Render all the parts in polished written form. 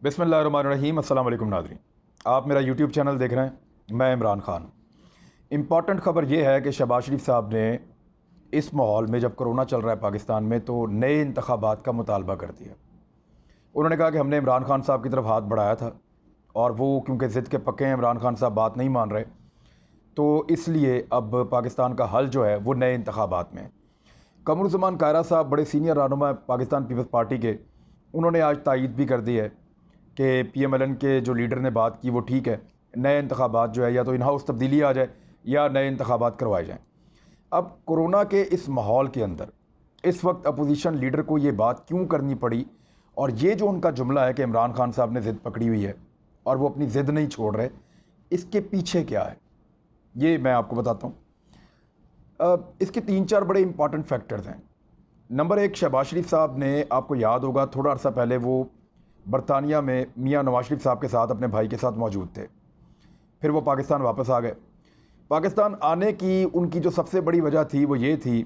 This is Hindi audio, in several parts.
बिस्मिल्लाहिर्रहमानिर्रहीम। अस्सलाम वालेकुम नाज़रीन, आप मेरा यूट्यूब चैनल देख रहे हैं। मैं इमरान ख़ान। इम्पॉर्टेंट ख़बर यह है कि शहबाज शरीफ साहब ने इस माहौल में, जब कोरोना चल रहा है पाकिस्तान में, तो नए इंतखाबात का मुतालबा कर दिया। उन्होंने कहा कि हमने इमरान खान साहब की तरफ हाथ बढ़ाया था और वो क्योंकि ज़िद के पक्के हैं, इमरान खान साहब बात नहीं मान रहे, तो इसलिए अब पाकिस्तान का हल जो है वो नए इंतखाबात में है। कमरुज़्ज़मान कायरा साहब बड़े सीनियर रहनुमा पाकिस्तान पीपल्स पार्टी के, उन्होंने आज तायीद भी कर दी है कि PMLN के जो लीडर ने बात की वो ठीक है, नए इंतखाबात जो है या तो इन हाउस तब्दीली आ जाए या नए इंतखाबात करवाए जाएँ। अब कोरोना के इस माहौल के अंदर इस वक्त अपोजिशन लीडर को ये बात क्यों करनी पड़ी, और ये जो उनका जुमला है कि इमरान खान साहब ने ज़िद पकड़ी हुई है और वो अपनी ज़िद नहीं छोड़ रहे, इसके पीछे क्या है ये मैं आपको बताता हूँ। इसके 3-4 बड़े इंपॉर्टेंट फैक्टर्स हैं। नंबर 1, शहबाज शरीफ साहब ने, आपको याद होगा थोड़ा अर्सा पहले वो बरतानिया में मियाँ नवाज शरीफ साहब के साथ अपने भाई के साथ मौजूद थे। फिर वो पाकिस्तान वापस आ गए। पाकिस्तान आने की उनकी जो सबसे बड़ी वजह थी वो ये थी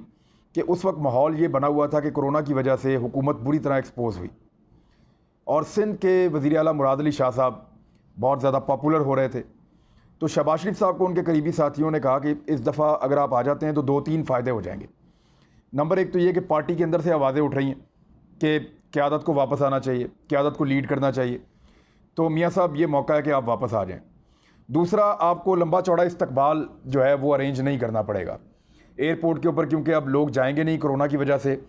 कि उस वक्त माहौल ये बना हुआ था कि कोरोना की वजह से हुकूमत बुरी तरह एक्सपोज हुई और सिंध के वज़ीर आला मुराद अली शाह साहब बहुत ज़्यादा पॉपुलर हो रहे थे। तो शहबाज शरीफ साहब को उनके करीबी साथियों ने कहा कि इस दफ़ा अगर आप आ जाते हैं तो 2-3 फ़ायदे हो जाएंगे। नंबर 1 तो ये कि पार्टी के अंदर से आवाज़ें उठ रही हैं कि क़यादत को वापस आना चाहिए, क़यादत को लीड करना चाहिए, तो मियाँ साहब ये मौका है कि आप वापस आ जाएं। दूसरा, आपको लंबा चौड़ा इस्तकबाल जो है वो अरेंज नहीं करना पड़ेगा एयरपोर्ट के ऊपर, क्योंकि अब लोग जाएंगे नहीं कोरोना की वजह से।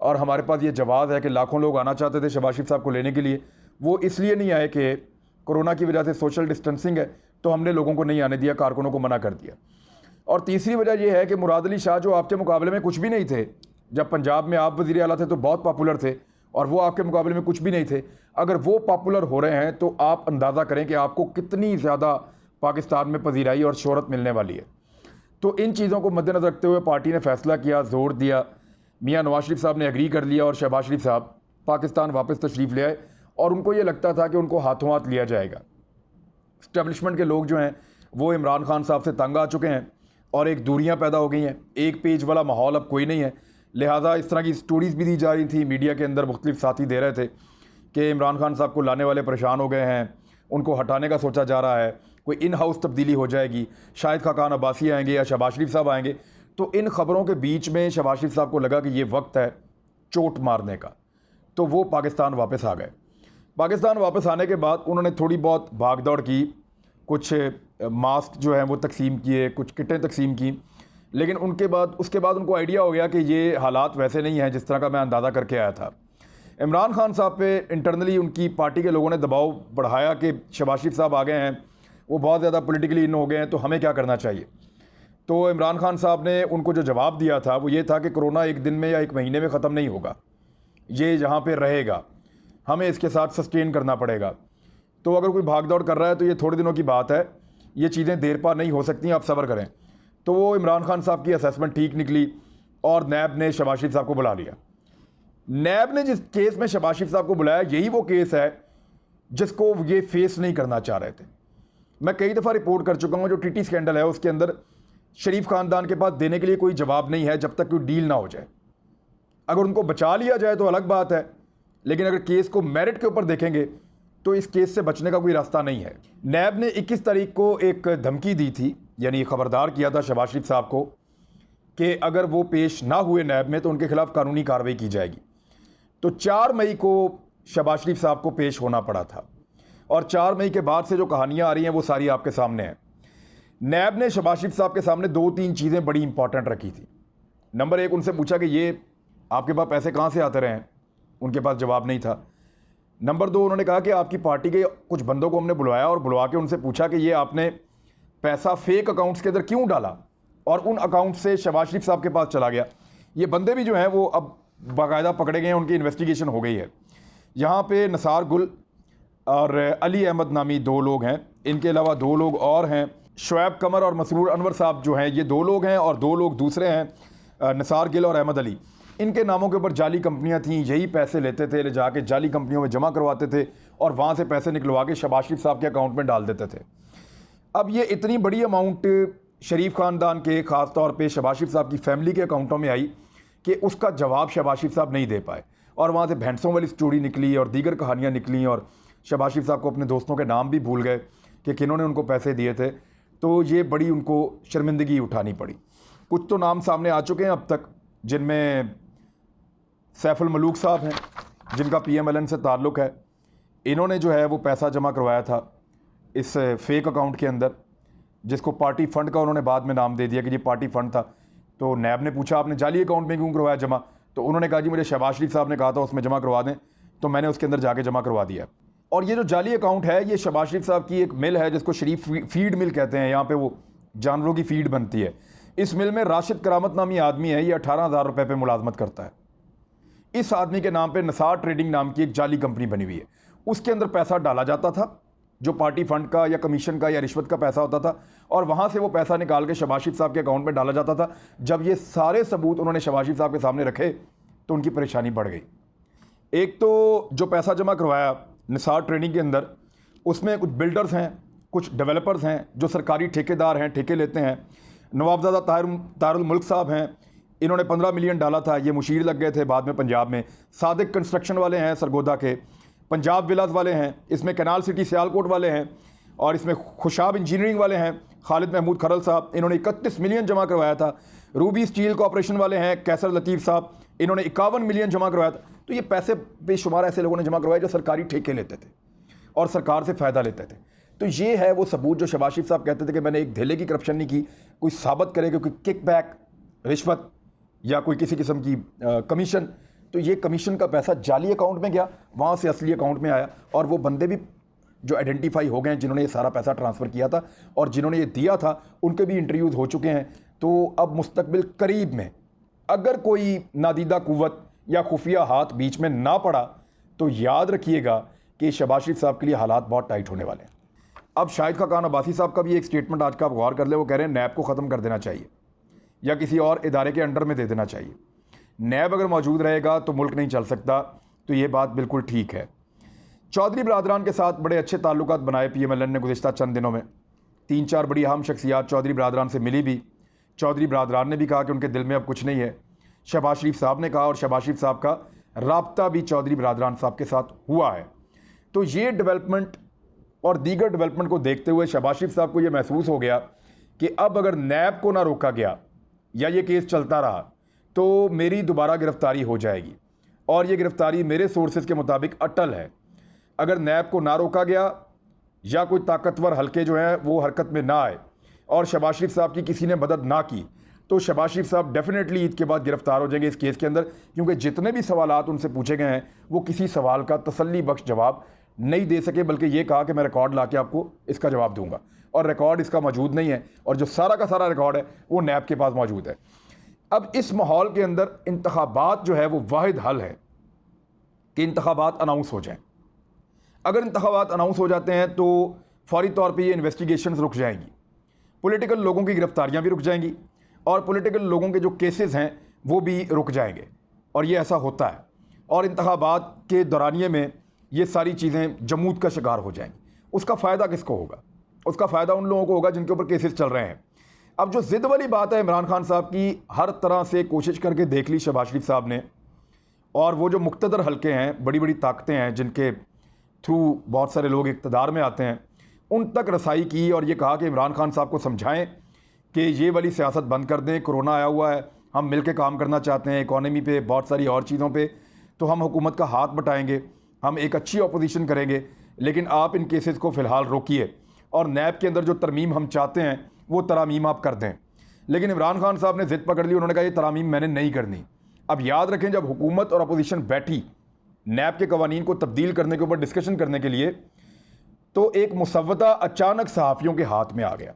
और हमारे पास ये जवाब है कि लाखों लोग आना चाहते थे शहबाज शरीफ साहब को लेने के लिए, वो इसलिए नहीं आए कि कोरोना की वजह से सोशल डिस्टेंसिंग है, तो हमने लोगों को नहीं आने दिया, कारकुनों को मना कर दिया। और तीसरी वजह यह है कि मुराद अली शाह जो आपके मुकाबले में कुछ भी नहीं थे, जब पंजाब में आप वज़ीर आला थे तो बहुत पॉपुलर थे और वो आपके मुकाबले में कुछ भी नहीं थे, अगर वो पॉपुलर हो रहे हैं तो आप अंदाज़ा करें कि आपको कितनी ज़्यादा पाकिस्तान में पजीराई और शोहरत मिलने वाली है। तो इन चीज़ों को मद्देनज़र रखते हुए पार्टी ने फ़ैसला किया, ज़ोर दिया, मियाँ नवाज शरीफ साहब ने एग्री कर लिया और शहबाज शरीफ साहब पाकिस्तान वापस तशरीफ़ ले आए। और उनको ये लगता था कि उनको हाथों हाथ लिया जाएगा। इस्टेब्लिशमेंट के लोग जो हैं वो इमरान खान साहब से तंग आ चुके हैं और एक दूरियां पैदा हो गई हैं, एक पेज वाला माहौल अब कोई नहीं है। लिहाजा इस तरह की स्टोरीज़ भी दी जा रही थी मीडिया के अंदर, मुख्तलिफ साथी दे रहे थे कि इमरान खान साहब को लाने वाले परेशान हो गए हैं, उनको हटाने का सोचा जा रहा है, कोई इन हाउस तब्दीली हो जाएगी, शायद खाकान अब्बासी आएंगे या शहबाज शरीफ साहब आएंगे। तो इन ख़बरों के बीच में शहबाज शरीफ साहब को लगा कि ये वक्त है चोट मारने का, तो वो पाकिस्तान वापस आ गए। पाकिस्तान वापस आने के बाद उन्होंने थोड़ी बहुत भाग दौड़ की, कुछ मास्क जो हैं वो तकसीम किए, कुछ किटें तकसीम की, लेकिन उसके बाद उनको आइडिया हो गया कि ये हालात वैसे नहीं हैं जिस तरह का मैं अंदाज़ा करके आया था। इमरान खान साहब पे इंटरनली उनकी पार्टी के लोगों ने दबाव बढ़ाया कि शहबाज शरीफ साहब आ गए हैं, वो बहुत ज़्यादा पॉलिटिकली इन हो गए हैं, तो हमें क्या करना चाहिए। तो इमरान खान साहब ने उनको जो जवाब दिया था वो ये था कि कोरोना एक दिन में या एक महीने में ख़त्म नहीं होगा, ये यहाँ पर रहेगा, हमें इसके साथ सस्टेन करना पड़ेगा। तो अगर कोई भाग दौड़ कर रहा है तो ये थोड़े दिनों की बात है, ये चीज़ें देर पा नहीं हो सकती, आप सब्र करें। तो वो इमरान खान साहब की असेसमेंट ठीक निकली और नैब ने शहबाज शरीफ साहब को बुला लिया। नैब ने जिस केस में शहबाज शरीफ साहब को बुलाया, यही वो केस है जिसको ये फेस नहीं करना चाह रहे थे। मैं कई दफ़ा रिपोर्ट कर चुका हूँ, जो TT स्कैंडल है उसके अंदर शरीफ ख़ानदान के पास देने के लिए कोई जवाब नहीं है जब तक कोई डील ना हो जाए। अगर उनको बचा लिया जाए तो अलग बात है, लेकिन अगर केस को मेरिट के ऊपर देखेंगे तो इस केस से बचने का कोई रास्ता नहीं है। नैब ने 21 तारीख को एक धमकी दी थी, यानी ख़बरदार किया था शहबाज शरीफ साहब को कि अगर वो पेश ना हुए नैब में तो उनके खिलाफ कानूनी कार्रवाई की जाएगी। तो 4 मई को शहबाज शरीफ साहब को पेश होना पड़ा था और 4 मई के बाद से जो कहानियाँ आ रही हैं वो सारी आपके सामने हैं। नैब ने शहबाज शरीफ साहब के सामने 2-3 चीज़ें बड़ी इंपॉर्टेंट रखी थी। नंबर 1, उनसे पूछा कि ये आपके पास पैसे कहाँ से आते रहे हैं, उनके पास जवाब नहीं था। नंबर 2, उन्होंने कहा कि आपकी पार्टी के कुछ बंदों को हमने बुलवाया और बुलवा के उनसे पूछा कि ये आपने पैसा फेक अकाउंट्स के अंदर क्यों डाला, और उन अकाउंट से शहबाज शरीफ साहब के पास चला गया। ये बंदे भी जो हैं वो अब बाकायदा पकड़े गए हैं, उनकी इन्वेस्टिगेशन हो गई है। यहाँ पे निसार गुल और अली अहमद नामी 2 लोग हैं, इनके अलावा 2 लोग और हैं, शुएब कमर और मसरूर अनवर साहब जो हैं, ये 2 लोग हैं और 2 लोग दूसरे हैं, निसार गिल और अहमद अली। इनके नामों के ऊपर जाली कंपनियां थीं, यही पैसे लेते थे, ले जाके जाली कंपनियों में जमा करवाते थे और वहाँ से पैसे निकलवा के शहबाज शरीफ साहब के अकाउंट में डाल देते थे। अब ये इतनी बड़ी अमाउंट शरीफ ख़ानदान के, ख़ास तौर पे शहबाज शरीफ साहब की फैमिली के अकाउंटों में आई कि उसका जवाब शहबाज शरीफ साहब नहीं दे पाए और वहाँ से भैंसों वाली स्टोरी निकली और दीगर कहानियाँ निकली और शहबाज शरीफ साहब को अपने दोस्तों के नाम भी भूल गए कि किन्होंने उनको पैसे दिए थे, तो ये बड़ी उनको शर्मिंदगी उठानी पड़ी। कुछ तो नाम सामने आ चुके हैं अब तक, जिनमें सैफुल मलूक साहब हैं, जिनका PMLN से ताल्लुक़ है। इन्होंने जो है वो पैसा जमा करवाया था इस फेक अकाउंट के अंदर, जिसको पार्टी फ़ंड का उन्होंने बाद में नाम दे दिया कि ये पार्टी फ़ंड था। तो नैब ने पूछा आपने जाली अकाउंट में क्यों करवाया जमा, तो उन्होंने कहा जी मुझे शहबाज शरीफ साहब ने कहा था उसमें जमा करवा दें, तो मैंने उसके अंदर जाके जमा करवा दिया। और ये जो जाली अकाउंट है, ये शहबाज शरीफ साहब की एक मिल है जिसको शरीफ फीड मिल कहते हैं। यहाँ पे वो जानवरों की फीड बनती है। इस मिल में राशिद करामत नामी आदमी है, ये 18,000 रुपये पे मुलाजमत करता है। इस आदमी के नाम पे निसार ट्रेडिंग नाम की एक जाली कंपनी बनी हुई है। उसके अंदर पैसा डाला जाता था जो पार्टी फंड का या कमीशन का या रिश्वत का पैसा होता था, और वहाँ से वो पैसा निकाल के शहबाज शरीफ साहब के अकाउंट में डाला जाता था। जब ये सारे सबूत उन्होंने शहबाज शरीफ साहब के सामने रखे तो उनकी परेशानी बढ़ गई। एक तो जो पैसा जमा करवाया निसार ट्रेडिंग के अंदर, उसमें कुछ बिल्डर्स हैं, कुछ डेवलपर्स हैं जो सरकारी ठेकेदार हैं, ठेके लेते हैं। नवाबजादा तारुल मुल्क साहब हैं, इन्होंने 15 मिलियन डाला था, ये मुशीर लग गए थे बाद में पंजाब में। सादिक कंस्ट्रक्शन वाले हैं सरगोदा के, पंजाब विलास वाले हैं, इसमें कैनाल सिटी सियालकोट वाले हैं, और इसमें खुशाब इंजीनियरिंग वाले हैं खालिद महमूद खरल साहब, इन्होंने 31 मिलियन जमा करवाया था। रूबी स्टील कॉर्पोरेशन वाले हैं कैसर लतीफ़ साहब, इन्होंने 51 मिलियन जमा करवाया था। तो ये पैसे बेशुमार ऐसे लोगों ने जमा करवाए जो सरकारी ठेके लेते थे और सरकार से फ़ायदा लेते थे। तो ये है वो सबूत जो शहबाज शरीफ साहब कहते थे कि मैंने एक धेले की करप्शन नहीं की। कोई साबित करे कि कोई किकबैक, रिश्वत या कोई किसी किस्म की कमीशन, तो ये कमीशन का पैसा जाली अकाउंट में गया, वहाँ से असली अकाउंट में आया। और वो बंदे भी जो आइडेंटिफाई हो गए हैं जिन्होंने ये सारा पैसा ट्रांसफ़र किया था और जिन्होंने ये दिया था, उनके भी इंटरव्यूज़ हो चुके हैं। तो अब मुस्तकबिल करीब में अगर कोई नादीदा कुव्वत या खुफिया हाथ बीच में ना पड़ा तो याद रखिएगा कि शहबाज शरीफ साहब के लिए हालात बहुत टाइट होने वाले हैं। अब शाहिद खाकान अब्बासी साहब का भी एक स्टेटमेंट आज का आप गौर कर ले, वो कह रहे हैं नैब को ख़त्म कर देना चाहिए या किसी और इदारे के अंडर में दे देना चाहिए। नैब अगर मौजूद रहेगा तो मुल्क नहीं चल सकता, तो ये बात बिल्कुल ठीक है। चौधरी बरादरान के साथ बड़े अच्छे ताल्लुकात बनाए PMLN ने गुज़िश्ता चंद दिनों में। 3-4 बड़ी अहम शख्सियात चौधरी बरादरान से मिली भी। चौधरी बरादरान ने भी कहा कि उनके दिल में अब कुछ नहीं है। शहबाज शरीफ साहब ने कहा, और शहबाज शरीफ साहब का राब्ता भी चौधरी बरादरान साहब के साथ हुआ है। तो ये डेवलपमेंट और दीगर डेवलपमेंट को देखते हुए शहबाज शरीफ साहब को ये महसूस हो गया कि अब अगर नैब को ना रोका गया या ये केस चलता रहा तो मेरी दोबारा गिरफ्तारी हो जाएगी, और ये गिरफ्तारी मेरे सोर्सेज के मुताबिक अटल है। अगर नैब को ना रोका गया या कोई ताकतवर हल्के जो हैं वो हरकत में ना आए और शहबाज शरीफ साहब की किसी ने मदद ना की, तो शहबाज शरीफ साहब डेफिनेटली ईद के बाद गिरफ्तार हो जाएंगे इस केस के अंदर, क्योंकि जितने भी सवालात उनसे पूछे गए हैं वो किसी सवाल का तसल्ली बख्श जवाब नहीं दे सके, बल्कि ये कहा कि मैं रिकॉर्ड ला के आपको इसका जवाब दूंगा, और रिकॉर्ड इसका मौजूद नहीं है, और जो सारा का सारा रिकॉर्ड है वो नैब के पास मौजूद है। अब इस माहौल के अंदर इंतखाबात जो है वो वाहिद हल है कि इंतखाबात अनाउंस हो जाएं। अगर इंतखाबात अनाउंस हो जाते हैं तो फौरी तौर पे ये इन्वेस्टिगेशंस रुक जाएंगी, पॉलिटिकल लोगों की गिरफ्तारियां भी रुक जाएंगी, और पॉलिटिकल लोगों के जो केसेस हैं वो भी रुक जाएंगे, और ये ऐसा होता है। और इंतखाबात के दौरानिए में ये सारी चीज़ें जमूद का शिकार हो जाएंगी। उसका फ़ायदा किसको होगा? उसका फ़ायदा उन लोगों को होगा जिनके ऊपर केसेस चल रहे हैं। अब जो ज़िद वाली बात है इमरान खान साहब की, हर तरह से कोशिश करके देख ली शहबाज शरीफ साहब ने, और वो जो मुक़्तदर हल्के हैं, बड़ी बड़ी ताकतें हैं जिनके थ्रू बहुत सारे लोग इक़्तिदार में आते हैं, उन तक रसाई की और ये कहा कि इमरान खान साहब को समझाएं कि ये वाली सियासत बंद कर दें, कोरोना आया हुआ है, हम मिल के काम करना चाहते हैं इकॉनमी पे, बहुत सारी और चीज़ों पे, तो हम हुकूमत का हाथ बटाएंगे, हम एक अच्छी अपोजिशन करेंगे, लेकिन आप इन केसेस को फ़िलहाल रोकिए, और नैब के अंदर जो तरमीम हम चाहते हैं वो तरामीम आप कर दें। लेकिन इमरान खान साहब ने ज़िद पकड़ ली, उन्होंने कहा ये तरामीम मैंने नहीं करनी। अब याद रखें, जब हुकूमत और अपोजिशन बैठी नैब के कवानीन को तब्दील करने के ऊपर डिस्कशन करने के लिए, तो एक मुसव्वदा अचानक सहाफ़ियों के हाथ में आ गया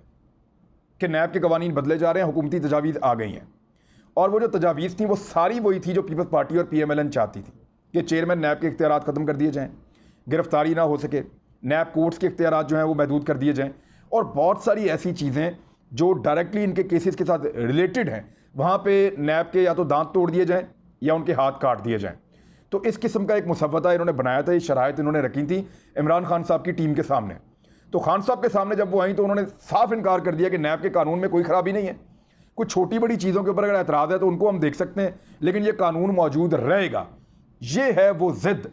कि नैब के कवानीन बदले जा रहे हैं, हुकूमती तजावीज़ आ गई हैं। और वो जो तजावीज़ थी वो सारी वही थी जो पीपल्स पार्टी और PMLN चाहती थी कि चेयरमैन नैब के इख्तियारात ख़त्म कर दिए जाएँ, गिरफ्तारी ना हो सके, नैब कोर्ट्स के इख्तियारात जो हैं वो महदूद कर दिए जाएँ, और बहुत सारी ऐसी चीज़ें जो डायरेक्टली इनके केसेस के साथ रिलेटेड हैं, वहाँ पे नैब के या तो दांत तोड़ दिए जाएँ या उनके हाथ काट दिए जाएँ। तो इस किस्म का एक मुसव्वदा इन्होंने बनाया था, ये शराइत इन्होंने रखी थी इमरान खान साहब की टीम के सामने। तो खान साहब के सामने जब वो आई तो उन्होंने साफ इनकार कर दिया कि नैब के कानून में कोई ख़राबी नहीं है, कुछ छोटी बड़ी चीज़ों के ऊपर अगर एतराज़ है तो उनको हम देख सकते हैं, लेकिन ये कानून मौजूद रहेगा। ये है वो ज़िद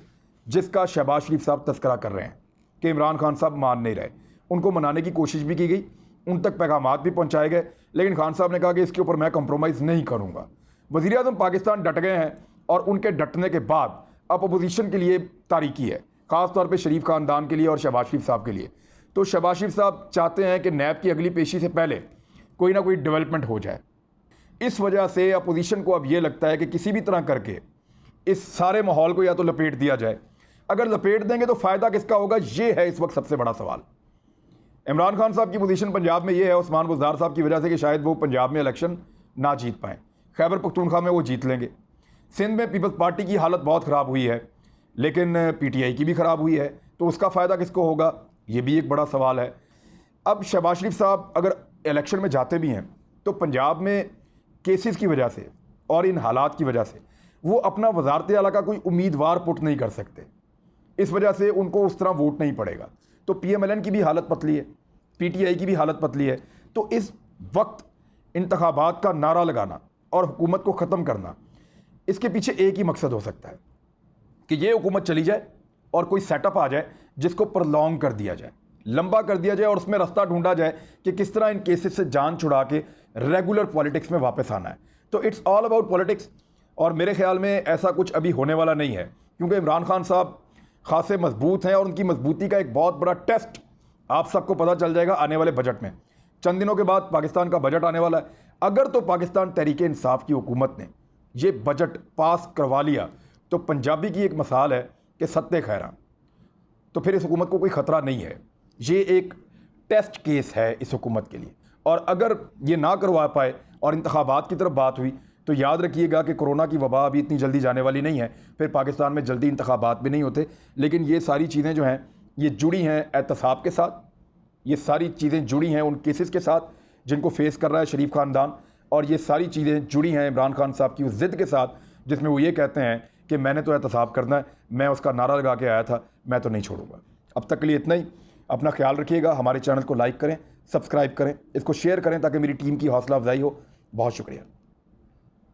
जिसका शहबाज शरीफ साहब तस्करा कर रहे हैं। कि इमरान खान साहब मान नहीं रहे। उनको मनाने की कोशिश भी की गई, उन तक पैगामात भी पहुँचाए गए, लेकिन खान साहब ने कहा कि इसके ऊपर मैं कंप्रोमाइज़ नहीं करूँगा। वज़ीर-ए-आज़म पाकिस्तान डट गए हैं और उनके डटने के बाद अब अपोजिशन के लिए तारीकी है, ख़ास तौर पे शरीफ ख़ानदान के लिए और शहबाज शरीफ साहब के लिए। तो शहबाज शरीफ साहब चाहते हैं कि नैब की अगली पेशी से पहले कोई ना कोई डेवलपमेंट हो जाए। इस वजह से अपोजिशन को अब ये लगता है कि किसी भी तरह करके इस सारे माहौल को या तो लपेट दिया जाए। अगर लपेट देंगे तो फ़ायदा किसका होगा, ये है इस वक्त सबसे बड़ा सवाल। इमरान खान साहब की पोजीशन पंजाब में ये है उस्मान बुज़दार साहब की वजह से कि शायद वो पंजाब में इलेक्शन ना जीत पाएँ। खैबर पख्तूनख्वा में वो जीत लेंगे। सिंध में पीपल्स पार्टी की हालत बहुत ख़राब हुई है, लेकिन पीटीआई की भी ख़राब हुई है, तो उसका फ़ायदा किसको होगा, ये भी एक बड़ा सवाल है। अब शहबाज शरीफ साहब अगर इलेक्शन में जाते भी हैं तो पंजाब में केसेस की वजह से और इन हालात की वजह से वो अपना वजारत आला का कोई उम्मीदवार पुट नहीं कर सकते। इस वजह से उनको उस तरह वोट नहीं पड़ेगा। तो PMLN की भी हालत पतली है, PTI की भी हालत पतली है। तो इस वक्त इंतखाबात का नारा लगाना और हुकूमत को ख़त्म करना, इसके पीछे एक ही मकसद हो सकता है कि ये हुकूमत चली जाए और कोई सेटअप आ जाए जिसको प्रलॉन्ग कर दिया जाए, लंबा कर दिया जाए और उसमें रास्ता ढूंढा जाए कि किस तरह इन केसेस से जान छुड़ा के रेगुलर पॉलिटिक्स में वापस आना है। तो इट्स ऑल अबाउट पॉलिटिक्स, और मेरे ख्याल में ऐसा कुछ अभी होने वाला नहीं है, क्योंकि इमरान खान साहब खासे मजबूत हैं और उनकी मजबूती का एक बहुत बड़ा टेस्ट आप सबको पता चल जाएगा आने वाले बजट में। चंद दिनों के बाद पाकिस्तान का बजट आने वाला है। अगर तो पाकिस्तान तहरीक इंसाफ की हुकूमत ने ये बजट पास करवा लिया तो पंजाबी की एक मिसाल है कि सत्ते खैरा, तो फिर इस हुकूमत को कोई ख़तरा नहीं है। ये एक टेस्ट केस है इस हुकूमत के लिए। और अगर ये ना करवा पाए और इंतखाबात की तरफ बात हुई तो याद रखिएगा कि कोरोना की वबा अभी इतनी जल्दी जाने वाली नहीं है, फिर पाकिस्तान में जल्दी इंतखाबात भी नहीं होते। लेकिन ये सारी चीज़ें जो हैं ये जुड़ी हैं एहतसाब के साथ, ये सारी चीज़ें जुड़ी हैं उन केसेस के साथ जिनको फेस कर रहा है शरीफ ख़ानदान, और ये सारी चीज़ें जुड़ी हैं इमरान खान साहब की उस ज़िद के साथ जिसमें वो ये कहते हैं कि मैंने तो एहतसाब करना है, मैं उसका नारा लगा के आया था, मैं तो नहीं छोड़ूंगा। अब तक के लिए इतना ही। अपना ख्याल रखिएगा, हमारे चैनल को लाइक करें, सब्सक्राइब करें, इसको शेयर करें ताकि मेरी टीम की हौसला अफजाई हो। बहुत शुक्रिया।